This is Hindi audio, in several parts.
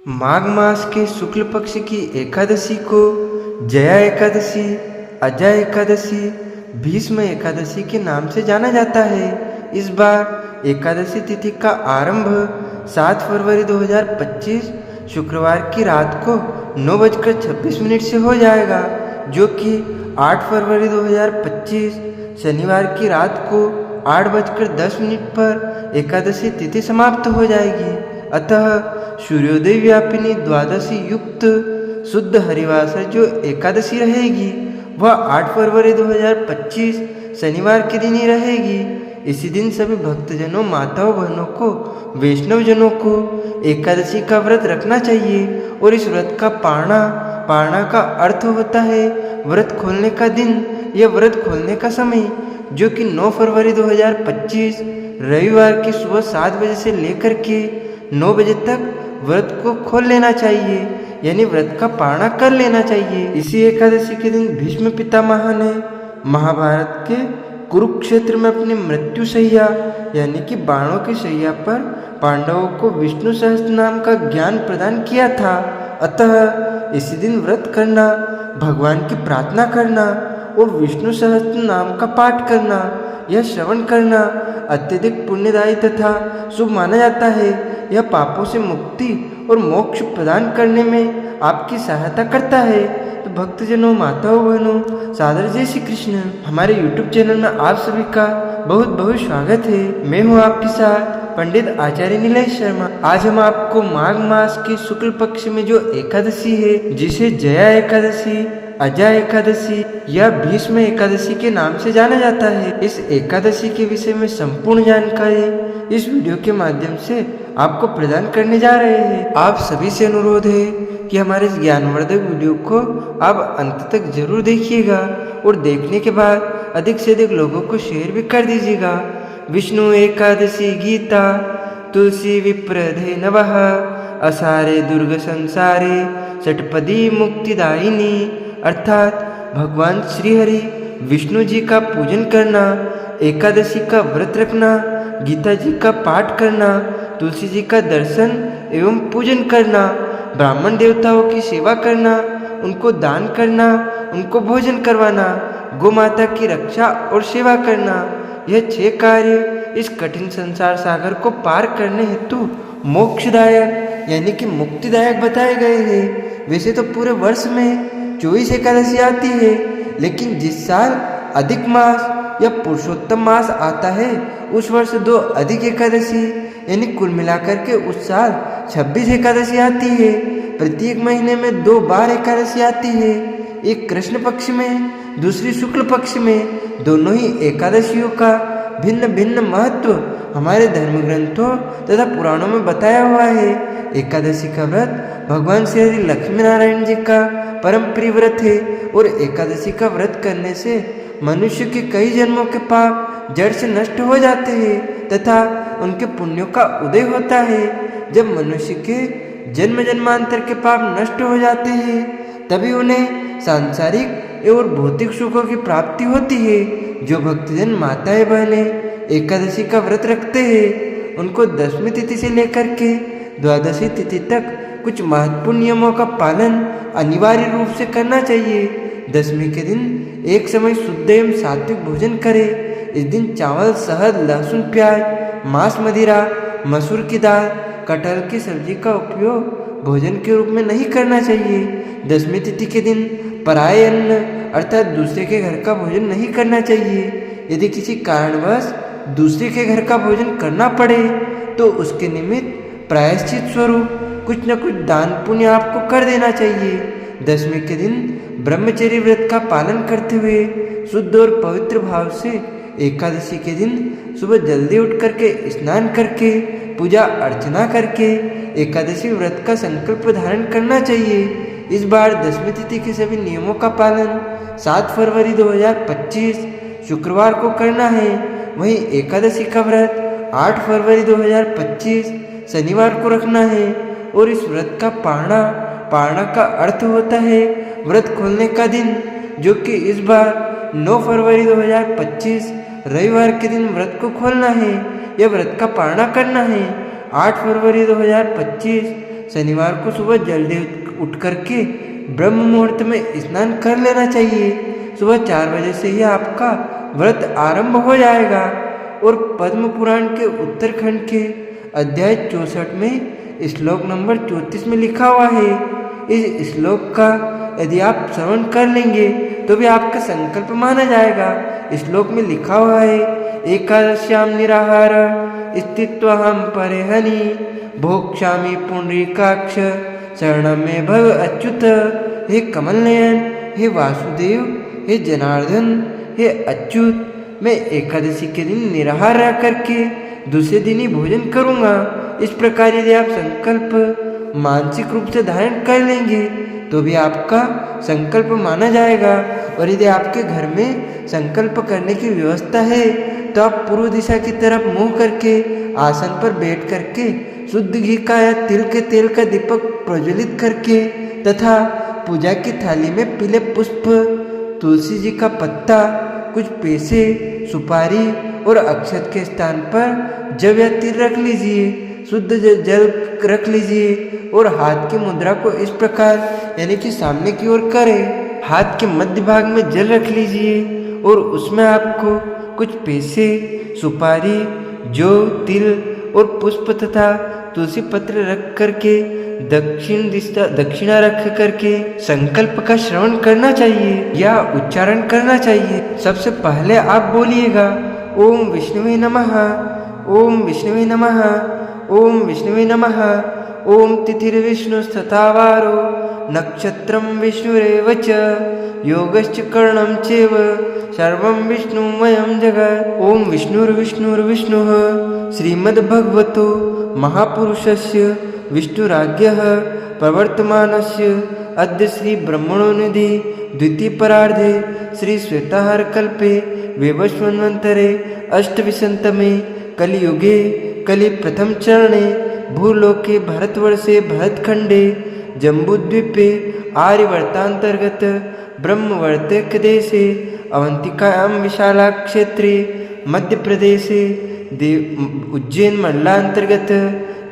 माघ मास के शुक्ल पक्ष की एकादशी को जया एकादशी, अजय एकादशी, भीष्म एकादशी के नाम से जाना जाता है। इस बार एकादशी तिथि का आरंभ 7 फरवरी 2025 शुक्रवार की रात को 9:26 से हो जाएगा, जो कि 8 फरवरी 2025 शनिवार की रात को 8:10 पर एकादशी तिथि समाप्त हो जाएगी। अतः सूर्योदय व्यापिनी द्वादशी युक्त शुद्ध हरिवासर जो एकादशी रहेगी वह 8 फरवरी 2025 शनिवार के दिन ही रहेगी। इसी दिन सभी भक्तजनों, माताओं, बहनों को, वैष्णव जनों को एकादशी का व्रत रखना चाहिए। और इस व्रत का पारणा का अर्थ होता है व्रत खोलने का दिन या व्रत खोलने का समय, जो कि 9 फरवरी 2025 रविवार की सुबह 7 बजे से लेकर के 9 बजे तक व्रत को खोल लेना चाहिए, यानी व्रत का पारणा कर लेना चाहिए। इसी एकादशी के दिन भीष्म पितामह ने महाभारत के कुरुक्षेत्र में अपनी मृत्यु शैया यानी कि बाणों की शैया पर पांडवों को विष्णु सहस्त्र नाम का ज्ञान प्रदान किया था। अतः इसी दिन व्रत करना, भगवान की प्रार्थना करना और विष्णु सहस्त्र नाम का पाठ करना, यह श्रवण करना अत्यधिक पुण्यदायी तथा शुभ माना जाता है। यह पापों से मुक्ति और मोक्ष प्रदान करने में आपकी सहायता करता है। तो भक्तजनों, माताओं, बहनों, सादर जय श्री कृष्ण। हमारे YouTube चैनल में आप सभी का बहुत बहुत स्वागत है। मैं हूँ आपके साथ पंडित आचार्य नीलेश शर्मा। आज हम आपको माघ मास के शुक्ल पक्ष में जो एकादशी है, जिसे जया एकादशी, अजय एकादशी या भीष्म एकादशी के नाम से जाना जाता है, इस एकादशी के विषय में संपूर्ण जानकारी इस वीडियो के माध्यम से आपको प्रदान करने जा रहे हैं। आप सभी से अनुरोध है कि हमारे इस ज्ञानवर्धक वीडियो को आप अंत तक जरूर देखिएगा और देखने के बाद अधिक से अधिक लोगों को शेयर भी कर दीजिएगा। विष्णु एकादशी गीता, तुलसी विप्रधे नवः, असारे दुर्ग संसारे, षटपदी मुक्तिदायिनी, अर्थात भगवान श्रीहरि विष्णु जी का पूजन करना, एकादशी का व्रत रखना, गीता जी का पाठ करना, तुलसी जी का दर्शन एवं पूजन करना, ब्राह्मण देवताओं की सेवा करना, उनको दान करना, उनको भोजन करवाना, गौ माता की रक्षा और सेवा करना, यह 6 कार्य इस कठिन संसार सागर को पार करने हेतु मोक्षदायक यानी कि मुक्तिदायक बताए गए हैं। वैसे तो पूरे वर्ष में 24 एकादशी आती है, लेकिन जिस साल अधिक मास या पुरुषोत्तम मास आता है उस वर्ष 2 अधिक एकादशी यानी कुल मिलाकर के उस साल 26 एकादशी आती है। प्रत्येक महीने में 2 बार एकादशी आती है, एक कृष्ण पक्ष में, दूसरी शुक्ल पक्ष में। दोनों ही एकादशियों का भिन्न भिन्न महत्व हमारे धर्म ग्रंथों तथा पुराणों में बताया हुआ है। एकादशी का व्रत भगवान श्री हरि लक्ष्मी नारायण जी का परम प्रिय व्रत है और एकादशी का व्रत करने से मनुष्य के कई जन्मों के पाप जड़ से नष्ट हो जाते हैं तथा उनके पुण्यों का उदय होता है। जब मनुष्य के जन्म जन्मांतर के पाप नष्ट हो जाते हैं तभी उन्हें सांसारिक एवं भौतिक सुखों की प्राप्ति होती है। जो भक्तजन, माताएं, बहनें एकादशी का व्रत रखते हैं उनको 10वीं तिथि से लेकर के 12वीं तिथि तक कुछ महत्वपूर्ण नियमों का पालन अनिवार्य रूप से करना चाहिए। 10वीं के दिन एक समय शुद्ध एवं सात्विक भोजन करें। इस दिन चावल, शहद, लहसुन, प्याज, मांस, मदिरा, मसूर की दाल, कटहल की सब्जी का उपयोग भोजन के रूप में नहीं करना चाहिए। 10वीं तिथि के दिन पराये अन्न अर्थात दूसरे के घर का भोजन नहीं करना चाहिए। यदि किसी कारणवश दूसरे के घर का भोजन करना पड़े तो उसके निमित्त प्रायश्चित स्वरूप कुछ न कुछ दान पुण्य आपको कर देना चाहिए। 10वीं के दिन ब्रह्मचर्य व्रत का पालन करते हुए शुद्ध और पवित्र भाव से एकादशी के दिन सुबह जल्दी उठ करके स्नान करके पूजा अर्चना करके एकादशी व्रत का संकल्प धारण करना चाहिए। इस बार 10वीं तिथि के सभी नियमों का पालन 7 फरवरी 2025 शुक्रवार को करना है। वहीं एकादशी का व्रत 8 फरवरी 2025 शनिवार को रखना है। और इस व्रत का पारणा का अर्थ होता है व्रत खोलने का दिन, जो कि इस बार 9 फरवरी 2025 रविवार के दिन व्रत को खोलना है। यह व्रत का पारणा करना है। 8 फरवरी 2025 शनिवार को सुबह जल्दी उठ करके ब्रह्म मुहूर्त में स्नान कर लेना चाहिए। सुबह 4 बजे से ही आपका व्रत आरंभ हो जाएगा। और पद्म पुराण के उत्तरखंड के अध्याय 64 में श्लोक नंबर 34 में लिखा हुआ है। इस श्लोक का यदि आप श्रवण कर लेंगे तो भी आपका संकल्प माना जाएगा। श्लोक में लिखा हुआ है, एकादश्याम निराहार स्थित्वहं परिहनि भोक्ष्यामि पुंडरीकाक्ष शरणं मे भव अच्युत। हे कमल नयन, हे वासुदेव, हे जनार्दन, हे अच्युत, मैं एकादशी के दिन निराहार रह करके दूसरे दिन ही भोजन करूँगा। इस प्रकार यदि आप संकल्प मानसिक रूप से धारण कर लेंगे तो भी आपका संकल्प माना जाएगा। और यदि आपके घर में संकल्प करने की व्यवस्था है तो आप पूर्व दिशा की तरफ मुंह करके आसन पर बैठ करके शुद्ध घी का या तिल के तेल का दीपक प्रज्वलित करके तथा पूजा की थाली में पीले पुष्प, तुलसी जी का पत्ता, कुछ पैसे, सुपारी और अक्षत के स्थान पर जव या तिल रख लीजिए। शुद्ध जल रख लीजिए और हाथ की मुद्रा को इस प्रकार यानी कि सामने की ओर करें। हाथ के मध्य भाग में जल रख लीजिए और उसमें आपको कुछ पैसे, सुपारी, जौ, तिल और पुष्प तथा तुलसी पत्र रख करके दक्षिणा रख करके संकल्प का श्रवण करना चाहिए या उच्चारण करना चाहिए। सबसे पहले आप बोलिएगा, ओम विष्णुवे नमः, ओम विष्णुवे नमः, ओम विष्णुवे नमः। ओम तिथिर्विष्णुस्तथावारो नक्षत्रं विष्णुरेव च योगश्च करणं चैव सर्वं विष्णुमयं जगत्। ओम विष्णुर्विष्णुर्विष्णुः श्रीमद्भगवतो महापुरुषस्य विष्णुराज्ञः प्रवर्तमानस्य अद्य श्री ब्रह्मणोनिधि द्वितीयपरार्धे श्री श्वेताहारकल्पे वैवस्वन्वन्तरे अष्टविंशतमे कलियुगे कलि प्रथम चरणे भूलोके भारतवर्षे भरतखंडे जम्बूद्वीपे आर्यवर्तांतर्गत ब्रह्मवर्तकदेशे अवंतिकायां विशालाक्षेत्रे मध्य प्रदेशे उज्जैन मंडलांतर्गत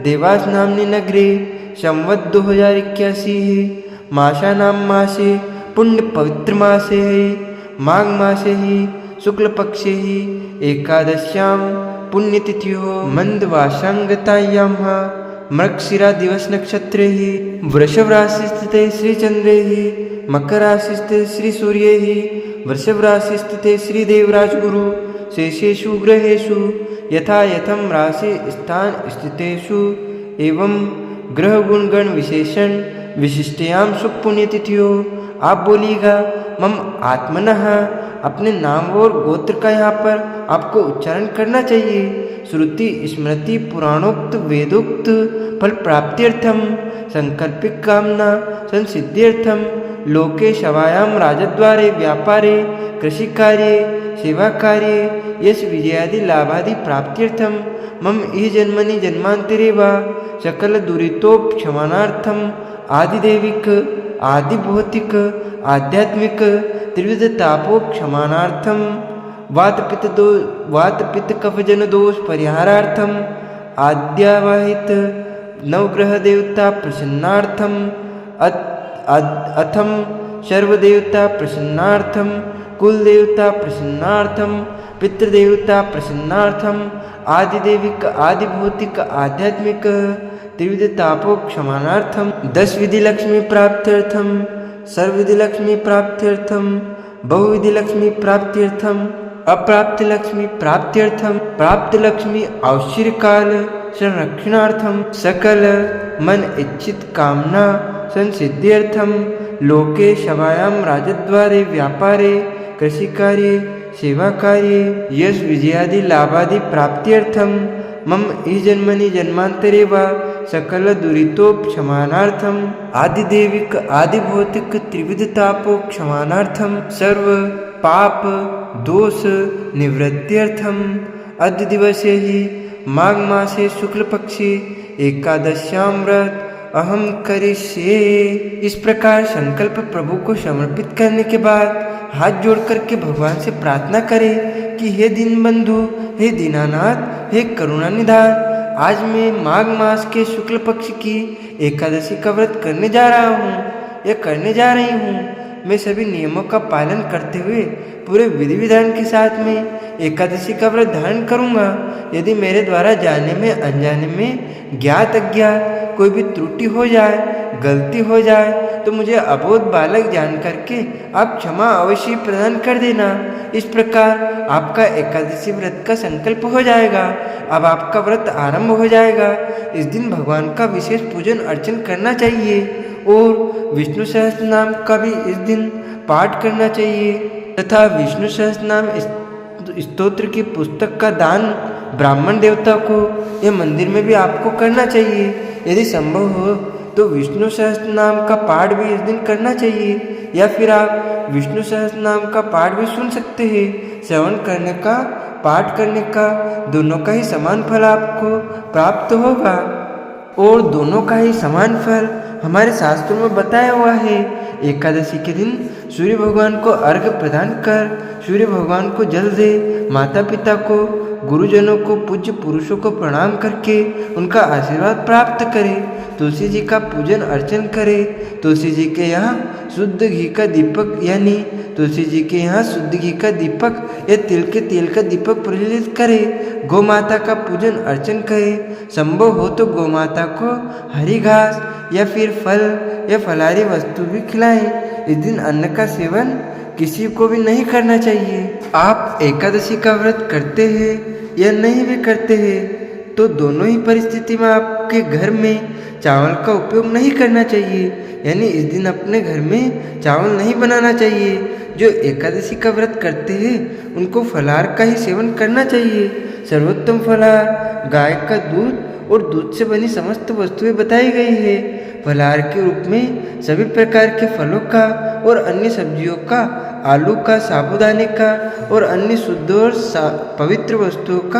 देवास नामनी नगरे संवत् 2081 मासानां मासे पुण्य पवित्र मासे माघ मासे ही शुक्ल पक्षे ही एकादश्यां पुण्यतिथ्यो मंदवाशांगतायां मृगशिरा दिवस नक्षत्रे ही वृषभ राशि स्थिते श्री चंद्रे ही मकर राशि स्थिते श्री सूर्ये ही वृषभ राशि स्थिते श्री देवराज गुरु शेषेषु ग्रहेषु यथा यथम राशि स्थान स्थितेषु एवं ग्रह गुण गण विशेषण विशिष्टयाम शुभ पुण्यतिथियों। आप बोलिएगा, मम आत्मनः, अपने नाम और गोत्र का यहाँ पर आपको उच्चारण करना चाहिए। श्रुति स्मृति पुराणोक्त वेदोक्त फल प्राप्त्यर्थम संकल्पित कामना संसिद्ध्यर्थम लोके शवायां राजद्वारे व्यापारे कृषि कार्ये सेवा कार्ये यश विजयादि लाभादि प्राप्त्यर्थम मम इह जन्मनि जन्मांतरे वा सकल दुरितोपशमनार्थम आदिदेविक आदिभौतिक आध्यात्मिक त्रिविध तापोपशमनार्थम वात पित्त कफ जन दोष परिहारार्थम आद्यावाहित नवग्रह देवता प्रसन्नार्थम अथम सर्वदेवता प्रसन्नार्थम कुल देवता प्रसन्नार्थम पितृदेवता प्रसन्नार्थम आदिदेविक आदिभौतिक आध्यात्मिक त्रिविध तापोपशमनार्थम 10 विधि लक्ष्मी प्राप्त्यर्थम सर्वविधि लक्ष्मी प्राप्त्यर्थम बहुविधि लक्ष्मी प्राप्त्यर्थम अप्राप्त लक्ष्मी प्राप्त्यर्थम प्राप्त लक्ष्मी औश्वर्यकाल संरक्षणार्थम सकल मन इच्छित कामना संसिद्ध्यर्थम लोके शवायां राजद्वारे व्यापारे कृषि कार्ये सेवा कार्ये यश विजयादि लाभादि प्राप्त्यर्थम मम इह जन्मनि जन्मांतरे वा सकल दुरितोपशमनार्थम आदिदेविक आदिभौतिक त्रिविध तापोपशमनार्थम सर्व पाप दोष निवृत्त्यर्थम अद्य दिवसे ही माघ मासे शुक्ल पक्षे एकादश्यां व्रत अहम करिष्ये। इस प्रकार संकल्प प्रभु को समर्पित करने के बाद हाथ जोड़ करके भगवान से प्रार्थना करें कि हे दीनबंधु, हे दीनानाथ, हे करुणा निधान, आज मैं माघ मास के शुक्ल पक्ष की एकादशी का व्रत करने जा रहा हूँ या करने जा रही हूँ। मैं सभी नियमों का पालन करते हुए पूरे विधि विधान के साथ में एकादशी का व्रत धारण करूँगा। यदि मेरे द्वारा जाने में अनजाने में ज्ञात अज्ञात कोई भी त्रुटि हो जाए, गलती हो जाए, तो मुझे अबोध बालक जान करके आप क्षमा अवश्य प्रदान कर देना। इस प्रकार आपका एकादशी व्रत का संकल्प हो जाएगा। अब आपका व्रत आरंभ हो जाएगा। इस दिन भगवान का विशेष पूजन अर्चन करना चाहिए और विष्णु सहस्त्र नाम का भी इस दिन पाठ करना चाहिए तथा विष्णु सहस्त्र नाम स्तोत्र की पुस्तक का दान ब्राह्मण देवता को या मंदिर में भी आपको करना चाहिए। यदि संभव हो तो विष्णु सहस्त्र नाम का पाठ भी इस दिन करना चाहिए या फिर आप विष्णु सहस्त्र नाम का पाठ भी सुन सकते हैं। श्रवण करने का, पाठ करने का, दोनों का ही समान फल आपको प्राप्त होगा और दोनों का ही समान फल हमारे शास्त्रों में बताया हुआ है। एकादशी के दिन सूर्य भगवान को अर्घ्य प्रदान कर सूर्य भगवान को जल दे, माता पिता को, गुरुजनों को, पूज्य पुरुषों को प्रणाम करके उनका आशीर्वाद प्राप्त करे, तुलसी जी का पूजन अर्चन करे, तुलसी जी के यहाँ शुद्ध घी का दीपक यानी तुलसी जी के यहाँ शुद्ध घी का दीपक या तिल के तेल का दीपक प्रज्वलित करे, गौ माता का पूजन अर्चन करे, संभव हो तो गौ माता को हरी घास या फिर फल या फलारी वस्तु भी खिलाएं। इस दिन अन्न का सेवन किसी को भी नहीं करना चाहिए। आप एकादशी का व्रत करते हैं या नहीं भी करते हैं तो दोनों ही परिस्थिति में आपके घर में चावल का उपयोग नहीं करना चाहिए, यानी इस दिन अपने घर में चावल नहीं बनाना चाहिए। जो एकादशी का व्रत करते हैं उनको फलाहार का ही सेवन करना चाहिए। सर्वोत्तम फलाहार गाय का दूध और दूध से बनी समस्त वस्तुएं बताई गई है। फलाहार के रूप में सभी प्रकार के फलों का और अन्य सब्जियों का, आलू का, साबूदाने का और अन्य शुद्ध और पवित्र वस्तुओं का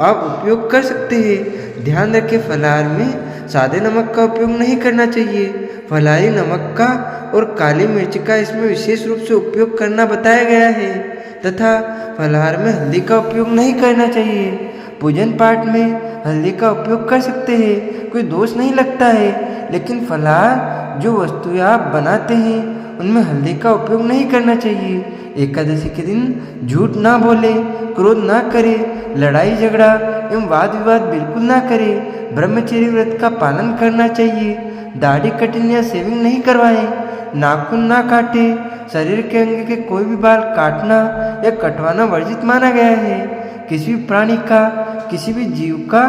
आप उपयोग कर सकते हैं। ध्यान रखें, फलाहार में सादे नमक का उपयोग नहीं करना चाहिए। फलाहारी नमक का और काली मिर्च का इसमें विशेष रूप से उपयोग करना बताया गया है तथा फलाहार में हल्दी का उपयोग नहीं करना चाहिए। पूजन पाठ में हल्दी का उपयोग कर सकते हैं, कोई दोष नहीं लगता है, लेकिन फलाहार जो वस्तुएं आप बनाते हैं उनमें हल्दी का उपयोग नहीं करना चाहिए। एकादशी के दिन झूठ ना बोले, क्रोध ना करे, लड़ाई झगड़ा एवं वाद विवाद बिल्कुल ना करे। ब्रह्मचर्य व्रत का पालन करना चाहिए। दाढ़ी कटिंग या शेविंग नहीं करवाएं, नाखून ना काटे, शरीर के अंग के कोई भी बाल काटना या कटवाना वर्जित माना गया है। किसी भी प्राणी का, किसी भी जीव का,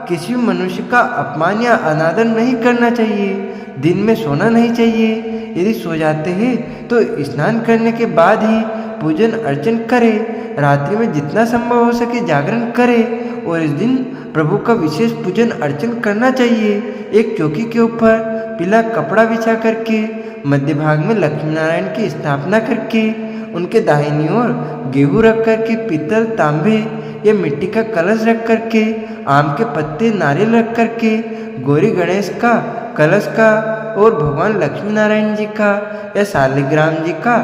किसी भी मनुष्य का अपमान या अनादर नहीं करना चाहिए। दिन में सोना नहीं चाहिए। यदि सो जाते हैं तो स्नान करने के बाद ही पूजन अर्चन करें। रात्रि में जितना संभव हो सके जागरण करें और इस दिन प्रभु का विशेष पूजन अर्चन करना चाहिए। एक चौकी के ऊपर पीला कपड़ा बिछा करके मध्य भाग में लक्ष्मी नारायण की स्थापना करके उनके दाहिनी ओर गेहूं रख करके पीतल, तांबे या मिट्टी का कलश रख करके आम के पत्ते, नारियल रख करके गौरी गणेश का, कलश का और भगवान लक्ष्मी नारायण जी का या शालिग्राम जी का,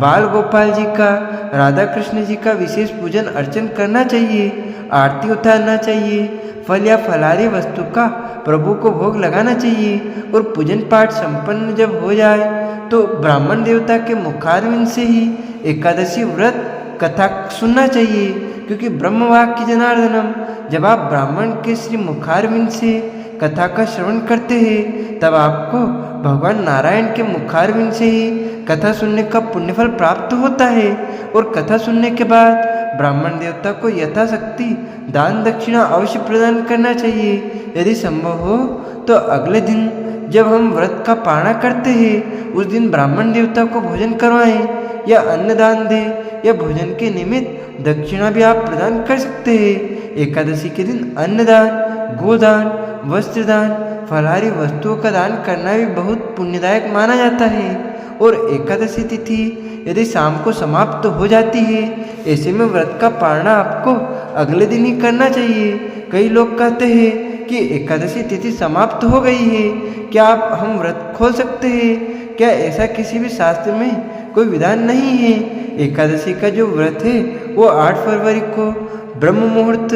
बाल गोपाल जी का, राधा कृष्ण जी का विशेष पूजन अर्चन करना चाहिए। आरती उतारना चाहिए। फल या फलारी वस्तु का प्रभु को भोग लगाना चाहिए और पूजन पाठ संपन्न जब हो जाए तो ब्राह्मण देवता के मुखारविंद से ही एकादशी व्रत कथा सुनना चाहिए, क्योंकि ब्रह्मवाक्य जनार्दनम, जब आप ब्राह्मण के श्री मुखारविंद से कथा का श्रवण करते हैं तब आपको भगवान नारायण के मुखारविंद से ही कथा सुनने का पुण्यफल प्राप्त होता है और कथा सुनने के बाद ब्राह्मण देवता को यथाशक्ति दान दक्षिणा अवश्य प्रदान करना चाहिए। यदि संभव हो तो अगले दिन जब हम व्रत का पारणा करते हैं उस दिन ब्राह्मण देवता को भोजन करवाएं या अन्नदान दें या भोजन के निमित्त दक्षिणा भी आप प्रदान कर सकते हैं। एकादशी के दिन अन्नदान, गोदान, वस्त्रदान, फलाहारी वस्तुओं का दान करना भी बहुत पुण्यदायक माना जाता है और एकादशी तिथि यदि शाम को समाप्त हो जाती है ऐसे में व्रत का पारणा आपको अगले दिन ही करना चाहिए। कई लोग कहते हैं कि एकादशी तिथि समाप्त हो गई है, क्या आप हम व्रत खोल सकते हैं? क्या ऐसा किसी भी शास्त्र में कोई विधान नहीं है? एकादशी का जो व्रत है वो 8 फरवरी को ब्रह्म मुहूर्त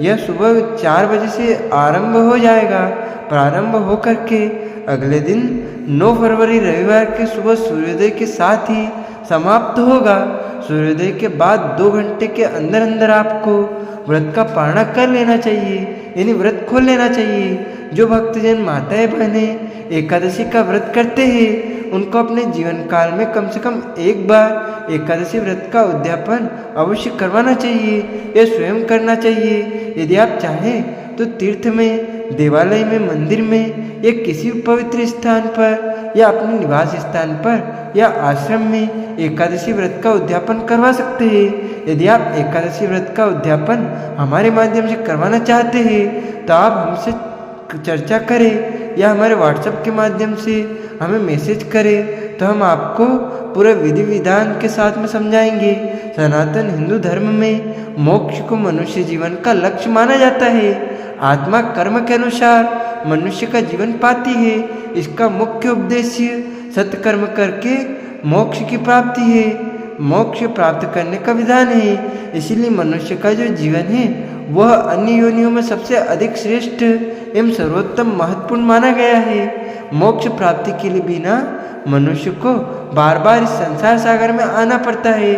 यह सुबह 4 बजे से आरंभ हो जाएगा। प्रारंभ हो करके अगले दिन 9 फरवरी रविवार के सुबह सूर्योदय के साथ ही समाप्त होगा। सूर्योदय के बाद 2 घंटे के अंदर अंदर आपको व्रत का पारणा कर लेना चाहिए, यानी व्रत खोल लेना चाहिए। जो भक्तजन माताएं बहनें एकादशी का व्रत करते हैं उनको अपने जीवन काल में कम से कम एक बार एकादशी व्रत का उद्यापन अवश्य करवाना चाहिए या स्वयं करना चाहिए। यदि आप चाहें तो तीर्थ में, देवालय में, मंदिर में या किसी पवित्र स्थान पर या अपने निवास स्थान पर या आश्रम में एकादशी व्रत का उद्यापन करवा सकते हैं। यदि आप एकादशी व्रत का उद्यापन हमारे माध्यम से करवाना चाहते हैं तो आप हमसे चर्चा करें या हमारे व्हाट्सएप के माध्यम से हमें मैसेज करें तो हम आपको पूरे विधि विधान के साथ में समझाएंगे। सनातन हिंदू धर्म में मोक्ष को मनुष्य जीवन का लक्ष्य माना जाता है। आत्मा कर्म के अनुसार मनुष्य का जीवन पाती है। इसका मुख्य उद्देश्य सत्कर्म करके मोक्ष की प्राप्ति है। मोक्ष प्राप्त करने का विधान है। इसीलिए मनुष्य का जो जीवन है वह अन्य योनियों में सबसे अधिक श्रेष्ठ एवं सर्वोत्तम महत्वपूर्ण माना गया है। मोक्ष प्राप्ति के लिए बिना मनुष्य को बार बार इस संसार सागर में आना पड़ता है,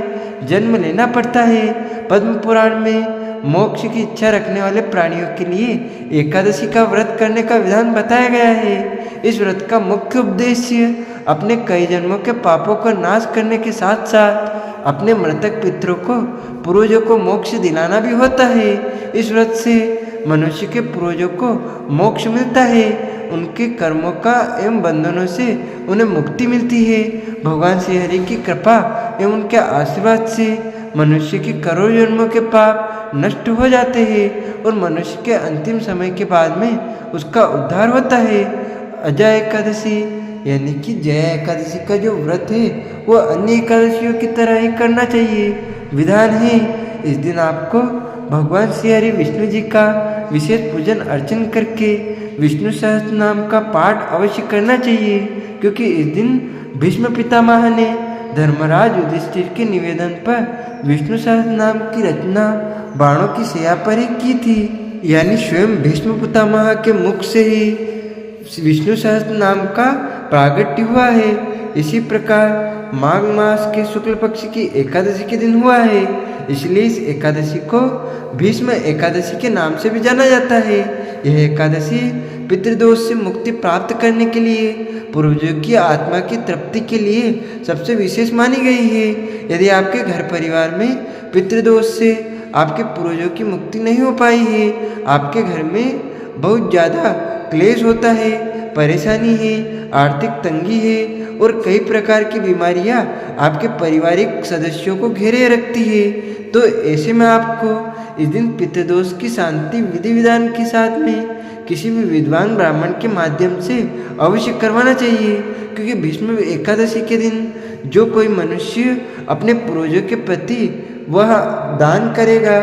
जन्म लेना पड़ता है। पद्म पुराण में मोक्ष की इच्छा रखने वाले प्राणियों के लिए एकादशी का व्रत करने का विधान बताया गया है। इस व्रत का मुख्य उद्देश्य अपने कई जन्मों के पापों का नाश करने के साथ साथ अपने मृतक पितरों को, पूर्वजों को मोक्ष दिलाना भी होता है। इस व्रत से मनुष्य के पूर्वजों को मोक्ष मिलता है। उनके कर्मों का एवं बंधनों से उन्हें मुक्ति मिलती है। भगवान श्री हरि की कृपा एवं उनके आशीर्वाद से मनुष्य के करोड़ों जन्मों के पाप नष्ट हो जाते हैं और मनुष्य के अंतिम समय के बाद में उसका उद्धार होता है। अजय एकादशी यानी कि जया एकादशी का जो व्रत है वो अन्य एकादशियों की तरह ही करना चाहिए। विधान है इस दिन आपको भगवान श्री हरि विष्णु जी का विशेष पूजन अर्चन करके विष्णु सहस्त्र नाम का पाठ अवश्य करना चाहिए, क्योंकि इस दिन भीष्म पितामह ने धर्मराज युधिष्ठिर के निवेदन पर विष्णु सहस्त्र नाम की रचना बाणों की शैया पर ही की थी। यानी स्वयं भीष्म पितामह के मुख से ही विष्णु सहस्त्र नाम का प्रागट्य हुआ है। इसी प्रकार माघ मास के शुक्ल पक्ष की एकादशी के दिन हुआ है, इसलिए इस एकादशी को भीष्म एकादशी के नाम से भी जाना जाता है। यह एकादशी पितृदोष से मुक्ति प्राप्त करने के लिए, पूर्वजों की आत्मा की तृप्ति के लिए सबसे विशेष मानी गई है। यदि आपके घर परिवार में पितृदोष से आपके पूर्वजों की मुक्ति नहीं हो पाई है, आपके घर में बहुत ज़्यादा क्लेश होता है, परेशानी है, आर्थिक तंगी है और कई प्रकार की बीमारियां आपके पारिवारिक सदस्यों को घेरे रखती है, तो ऐसे में आपको इस दिन पितृदोष की शांति विधि विधान के साथ में किसी भी विद्वान ब्राह्मण के माध्यम से अवश्य करवाना चाहिए। क्योंकि भीष्म एकादशी के दिन जो कोई मनुष्य अपने पूर्वजों के प्रति वह दान करेगा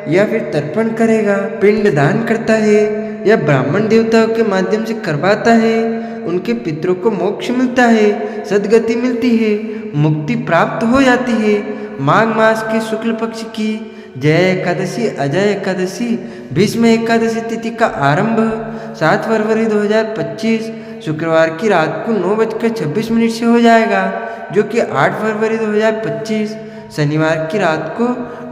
या फिर तर्पण करेगा, पिंड दान करता है या ब्राह्मण देवताओं के माध्यम से करवाता है, उनके पितरों को मोक्ष मिलता है, सद्गति मिलती है, मुक्ति प्राप्त हो जाती है। माघ मास के शुक्ल पक्ष की जया एकादशी, अजय एकादशी, भीष्म एकादशी तिथि का आरंभ 7 फरवरी 2025 शुक्रवार की रात को 9:26 से हो जाएगा, जो कि 8 फरवरी 2025 शनिवार की रात को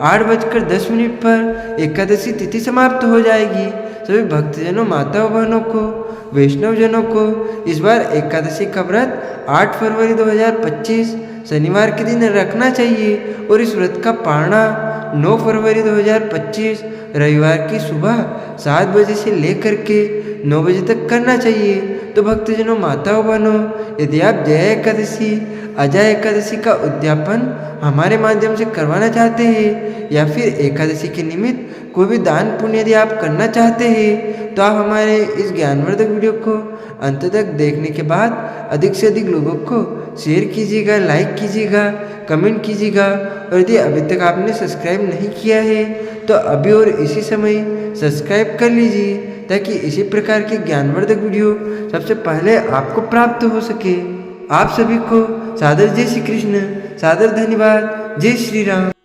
8:10 पर एकादशी तिथि समाप्त हो जाएगी। सभी भक्तजनों, माताओं, बहनों को, वैष्णव जनों को इस बार एकादशी का व्रत 8 फरवरी 2025 शनिवार के दिन रखना चाहिए और इस व्रत का पारणा 9 फरवरी 2025 रविवार की सुबह 7 बजे से लेकर के 9 बजे तक करना चाहिए। तो भक्तजनों, माताओं, बहनों, यदि आप जया एकादशी, अजय एकादशी का उद्यापन हमारे माध्यम से करवाना चाहते हैं या फिर एकादशी के निमित्त कोई भी दान पुण्य यदि आप करना चाहते हैं तो आप हमारे इस ज्ञानवर्धक वीडियो को अंत तक देखने के बाद अधिक से अधिक लोगों को शेयर कीजिएगा, लाइक कीजिएगा, कमेंट कीजिएगा और यदि अभी तक आपने सब्सक्राइब नहीं किया है तो अभी और इसी समय सब्सक्राइब कर लीजिए ताकि इसी प्रकार के ज्ञानवर्धक वीडियो सबसे पहले आपको प्राप्त हो सके। आप सभी को सादर जय श्री कृष्ण, सादर धन्यवाद। जय श्री राम।